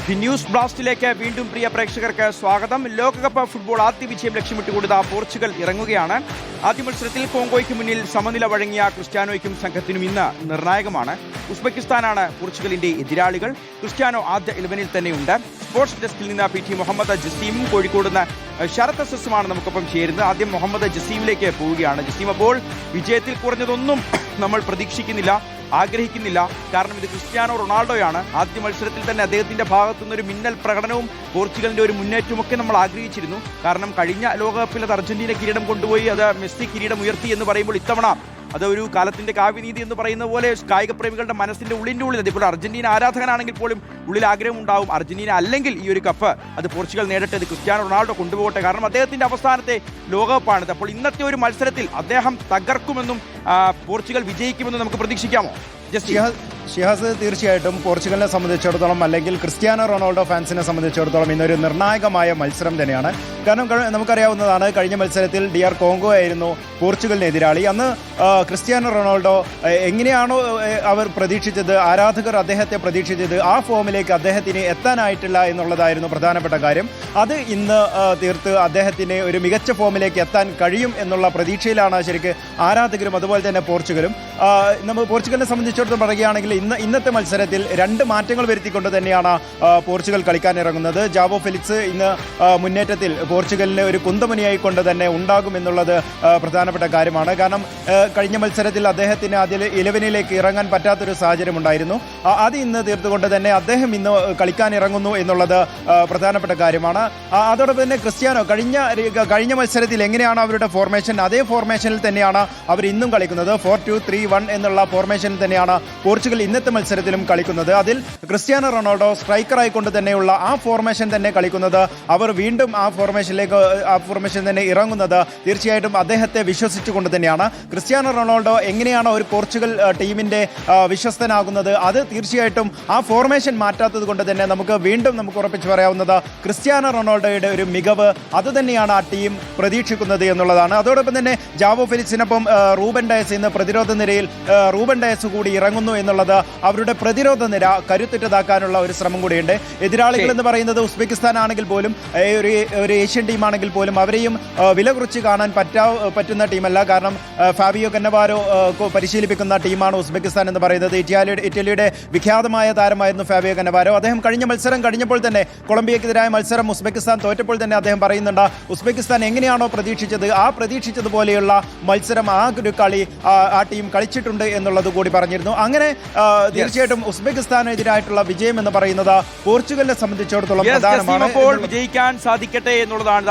The news ബ്ലാസ്റ്റിലേക്ക് വീണ്ടും പ്രിയ പ്രേക്ഷകർക്ക് സ്വാഗതം. ലോകകപ്പ് ഫുട്ബോൾ ആദ്യ വിജയം ലക്ഷ്യമിട്ടുകൊടുത്ത പോർച്ചുഗൽ ഇറങ്ങുകയാണ്. ആദ്യ മത്സരത്തിൽ കോങ്കോയ്ക്ക് മുന്നിൽ സമനില വഴങ്ങിയ ക്രിസ്ത്യാനോയ്ക്കും സംഘത്തിനും ഇന്ന് നിർണായകമാണ്. ഉസ്ബെക്കിസ്ഥാനാണ് പോർച്ചുഗലിന്റെ എതിരാളികൾ. ക്രിസ്ത്യാനോ ആദ്യ 11-ൽ തന്നെയുണ്ട്. സ്പോർട്സ് ഡെസ്കിൽ നിന്ന് PT മുഹമ്മദ് ജസീമും കോഴിക്കോട് നിന്ന് ശരത് അസസുമാണ് നമുക്കൊപ്പം ചേരുന്നത്. ആദ്യം മുഹമ്മദ് ജസീമിലേക്ക് പോവുകയാണ്. ജസീം, അപ്പോൾ വിജയത്തിൽ കുറഞ്ഞതൊന്നും നമ്മൾ പ്രതീക്ഷിക്കുന്നില്ല, ആഗ്രഹിക്കുന്നില്ല. കാരണം ഇത് ക്രിസ്ത്യാനോ റൊണാൾഡോയാണ്. ആദ്യ മത്സരത്തിൽ തന്നെ അദ്ദേഹത്തിന്റെ ഭാഗത്തുനിന്നൊരു മിന്നൽ പ്രകടനവും പോർച്ചുഗലിന്റെ ഒരു മുന്നേറ്റമൊക്കെ നമ്മൾ ആഗ്രഹിച്ചിരുന്നു. കാരണം കഴിഞ്ഞ ലോകകപ്പിൽ അത് അർജന്റീന കിരീടം കൊണ്ടുപോയി, അത് മെസ്സി കിരീടം ഉയർത്തി എന്ന് പറയുമ്പോൾ ഇത്തവണ അത് ഒരു കാലത്തിന്റെ കാവ്യനീതി എന്ന് പറയുന്ന പോലെ കായിക പ്രേമികളുടെ മനസ്സിന്റെ ഉള്ളിൻ്റെ ഉള്ളിൽ, അതിപ്പോൾ അർജന്റീന ആരാധകനാണെങ്കിൽ പോലും ഉള്ളിൽ ആഗ്രഹം ഉണ്ടാവും, അർജന്റീന അല്ലെങ്കിൽ ഈ ഒരു കപ്പ് അത് പോർച്ചുഗൽ നേടട്ടെ, അത് ക്രിസ്ത്യാനോ റൊണാൾഡോ കൊണ്ടുപോകട്ടെ. കാരണം അദ്ദേഹത്തിന്റെ അവസാനത്തെ ലോകകപ്പാണിത്. അപ്പോൾ ഇന്നത്തെ ഒരു മത്സരത്തിൽ അദ്ദേഹം തകർക്കുമെന്നും പോർച്ചുഗൽ വിജയിക്കുമെന്നും നമുക്ക് പ്രതീക്ഷിക്കാമോ? ഷിഹാസ്, തീർച്ചയായിട്ടും പോർച്ചുഗലിനെ സംബന്ധിച്ചിടത്തോളം അല്ലെങ്കിൽ ക്രിസ്ത്യാനോ റൊണാൾഡോ ഫാൻസിനെ സംബന്ധിച്ചിടത്തോളം ഇന്നൊരു നിർണായകമായ മത്സരം തന്നെയാണ്. കാരണം നമുക്കറിയാവുന്നതാണ്, കഴിഞ്ഞ മത്സരത്തിൽ DR കോങ്കോ ആയിരുന്നു പോർച്ചുഗലിന് എതിരാളി. അന്ന് ക്രിസ്ത്യാനോ റൊണാൾഡോ എങ്ങനെയാണോ അവർ പ്രതീക്ഷിച്ചത്, ആരാധകർ അദ്ദേഹത്തെ പ്രതീക്ഷിച്ചത്, ആ ഫോമിലേക്ക് അദ്ദേഹത്തിന് എത്താനായിട്ടില്ല എന്നുള്ളതായിരുന്നു പ്രധാനപ്പെട്ട കാര്യം. അത് ഇന്ന് തീർത്ത് അദ്ദേഹത്തിന് ഒരു മികച്ച ഫോമിലേക്ക് എത്താൻ കഴിയും എന്നുള്ള പ്രതീക്ഷയിലാണ് ശരിക്ക് ആരാധകരും അതുപോലെ തന്നെ പോർച്ചുഗലും. നമ്മൾ പോർച്ചുഗലിനെ സംബന്ധിച്ചിടത്തോളം പറയുകയാണെങ്കിൽ ഇന്നത്തെ മത്സരത്തിൽ 2 മാറ്റങ്ങൾ വരുത്തിക്കൊണ്ട് തന്നെയാണ് പോർച്ചുഗൽ കളിക്കാനിറങ്ങുന്നത്. ജാവോ ഫെലിക്സ് ഇന്ന് മുന്നേറ്റത്തിൽ പോർച്ചുഗലിന് ഒരു കുന്തമുനയായിക്കൊണ്ട് തന്നെ ഉണ്ടാകുമെന്നുള്ളത് പ്രധാനപ്പെട്ട കാര്യമാണ്. കാരണം കഴിഞ്ഞ മത്സരത്തിൽ അദ്ദേഹത്തിന് അതിൽ 11-ലേക്ക് ഇറങ്ങാൻ പറ്റാത്തൊരു സാഹചര്യം ഉണ്ടായിരുന്നു. അത് ഇന്ന് തീർത്തുകൊണ്ട് തന്നെ അദ്ദേഹം ഇന്ന് കളിക്കാനിറങ്ങുന്നു എന്നുള്ളത് പ്രധാനപ്പെട്ട കാര്യമാണ്. അതോടൊപ്പം തന്നെ ക്രിസ്ത്യാനോ കഴിഞ്ഞ മത്സരത്തിൽ എങ്ങനെയാണ് അവരുടെ ഫോർമേഷൻ, അതേ ഫോർമേഷനിൽ തന്നെയാണ് അവർ ഇന്നും കളിക്കുന്നത്. 4-2-3-1 എന്നുള്ള ഫോർമേഷനിൽ തന്നെയാണ് പോർച്ചുഗൽ ഇന്നത്തെ മത്സരത്തിലും കളിക്കുന്നത്. അതിൽ ക്രിസ്ത്യാനോ റൊണാൾഡോ സ്ട്രൈക്കർ ആയിക്കൊണ്ട് തന്നെയുള്ള ആ ഫോർമേഷൻ തന്നെ കളിക്കുന്നത്, അവർ വീണ്ടും ആ ഫോർമേഷൻ തന്നെ ഇറങ്ങുന്നത് തീർച്ചയായിട്ടും അദ്ദേഹത്തെ വിശ്വസിച്ചുകൊണ്ട് തന്നെയാണ്. ക്രിസ്ത്യാനോ റൊണാൾഡോ എങ്ങനെയാണ് ഒരു പോർച്ചുഗൽ ടീമിന്റെ വിശ്വസ്തനാകുന്നത്, അത് തീർച്ചയായിട്ടും ആ ഫോർമേഷൻ മാറ്റാത്തത് കൊണ്ട് തന്നെ നമുക്ക് ഉറപ്പിച്ച് പറയാവുന്നത് ക്രിസ്ത്യാനോ റൊണാൾഡോയുടെ ഒരു മികവ് അതുതന്നെയാണ് ആ ടീം പ്രതീക്ഷിക്കുന്നത് എന്നുള്ളതാണ്. അതോടൊപ്പം തന്നെ ജാവോ ഫെലിക്സിനൊപ്പം റൂബൻ ഡയസ് ഇന്ന് പ്രതിരോധ നിരയിൽ റൂബൻ ഡയസ് കൂടി ഇറങ്ങുന്നു എന്നുള്ളത് അവരുടെ പ്രതിരോധ നിര കരുത്തുറ്റതാക്കാനുള്ള ഒരു ശ്രമം കൂടിയുണ്ട്. എതിരാളികൾ എന്ന് പറയുന്നത് ഉസ്ബെക്കിസ്ഥാൻ ആണെങ്കിൽ പോലും ഒരു ഏഷ്യൻ ടീമാണെങ്കിൽ പോലും അവരെയും വില കുറിച്ച് കാണാൻ പറ്റുന്ന ടീമല്ല. കാരണം ഫാബിയോ കന്നവാരോ പരിശീലിപ്പിക്കുന്ന ടീമാണ് ഉസ്ബെക്കിസ്ഥാൻ എന്ന് പറയുന്നത്. ഇറ്റലിയുടെ വിഖ്യാതമായ താരമായിരുന്നു ഫാബിയോ കന്നവാരോ. അദ്ദേഹം കഴിഞ്ഞ മത്സരം കഴിഞ്ഞപ്പോൾ തന്നെ, കൊളംബിയക്കെതിരായ മത്സരം ഉസ്ബെക്കിസ്ഥാൻ തോറ്റപ്പോൾ തന്നെ അദ്ദേഹം പറയുന്നുണ്ട്, ഉസ്ബെക്കിസ്ഥാൻ എങ്ങനെയാണോ പ്രതീക്ഷിച്ചത് ആ പ്രതീക്ഷിച്ചതുപോലെയുള്ള മത്സരം, ആ ഒരു കളി ആ ടീം കളിച്ചിട്ടുണ്ട് എന്നുള്ളത് കൂടി പറഞ്ഞിരുന്നു. അങ്ങനെ തീർച്ചയായിട്ടും ഉസ്ബെക്കിസ്ഥാനെതിരായിട്ടുള്ള വിജയം എന്ന് പറയുന്നത് പോർച്ചുഗലിനെ സംബന്ധിച്ചിടത്തോളം പ്രധാനമാണ്. വിജയിക്കാൻ സാധിക്കട്ടെ എന്നുള്ളതാണ്